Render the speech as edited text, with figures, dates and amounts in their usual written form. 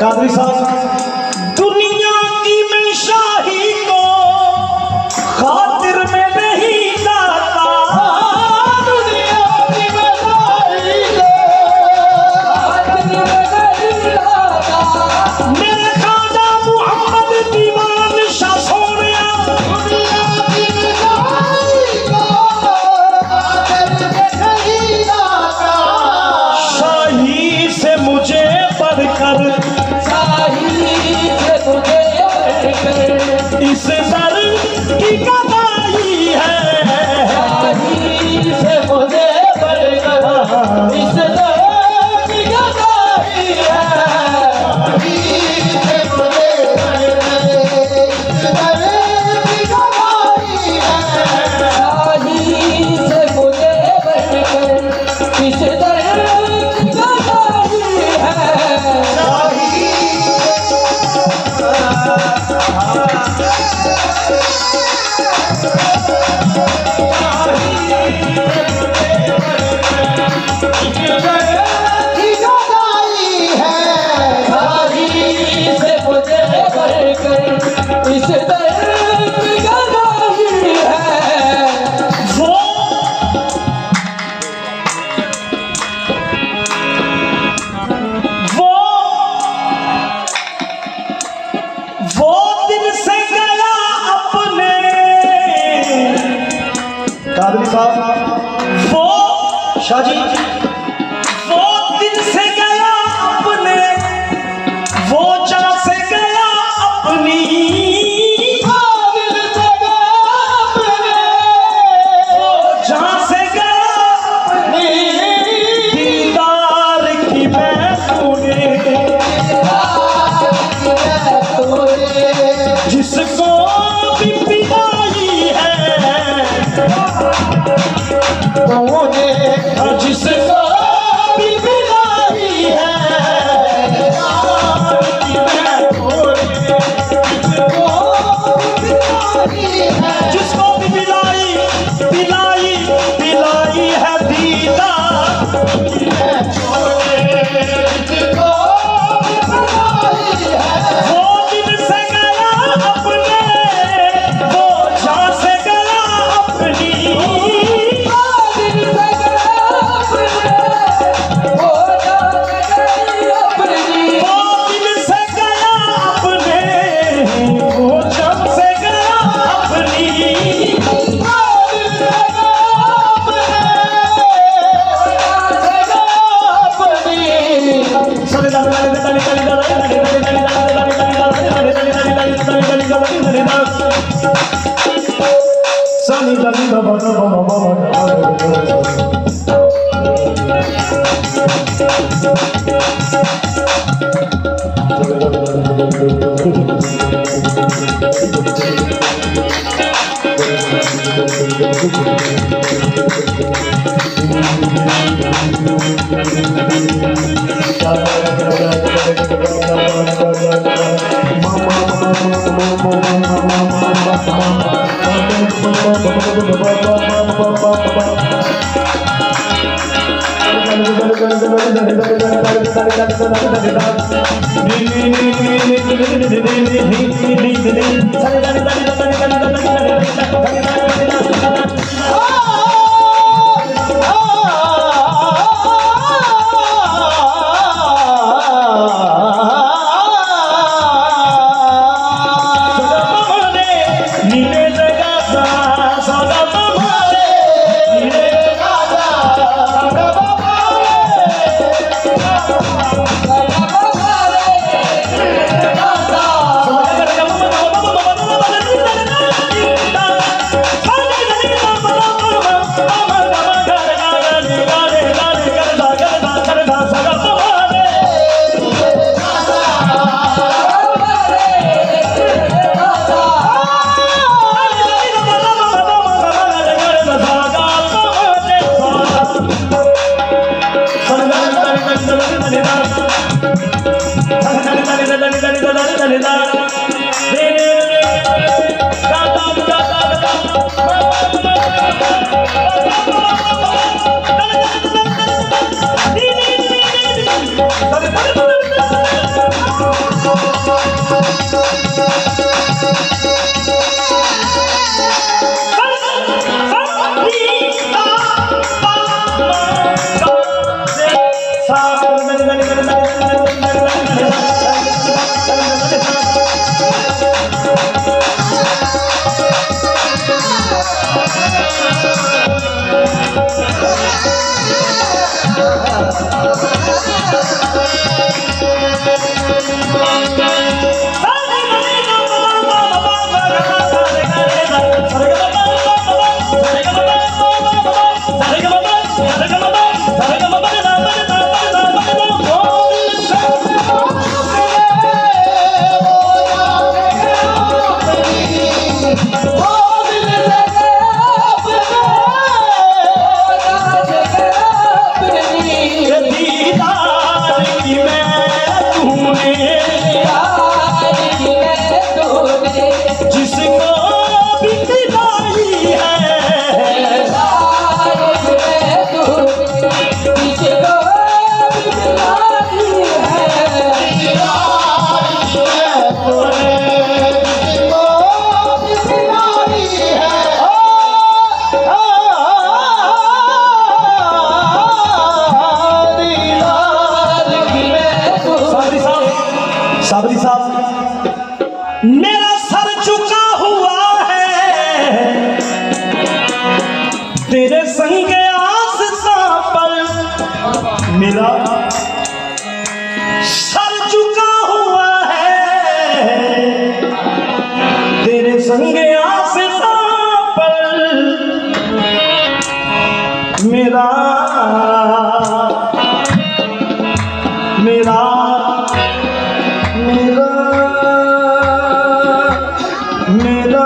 कादरी साहब दुनिया की मैं शाही को खातिर में नहीं जाता, दुनिया की मैं शाही को खातिर में नहीं जाता। मेरे खाजा मोहम्मद दीवान शाह सोनिया दुनिया की मैं शाही को खातिर में नहीं जाता। शाही से मुझे बढ़कर इस सर की कमाई है, से मुझे बढ़कर इस सर की कमाई है, से मुझे बढ़कर इस सर की कमाई है, से मुझे बढ़कर इस सर की कमाई है। कादरी साहब वो शाहजी वो दिन से गया अपने, वो जहाँ से गया अपनी, वो दिल से गया अपने, वो जहाँ से गया अपनी, दीदार की बैतूने, जिसको भी पिलाई है जिसको जिसको भी पिलाई पिलाई पिलाई है दीदार, वो दिल से गया अपने, वो जान से गया अपनी, साबरी साहब, मेरा सर झुका हुआ है तेरे संग आसमां पर, मेरा सर झुका हुआ है तेरे संग आसमां पर, मेरा मेरा मेरा मेरा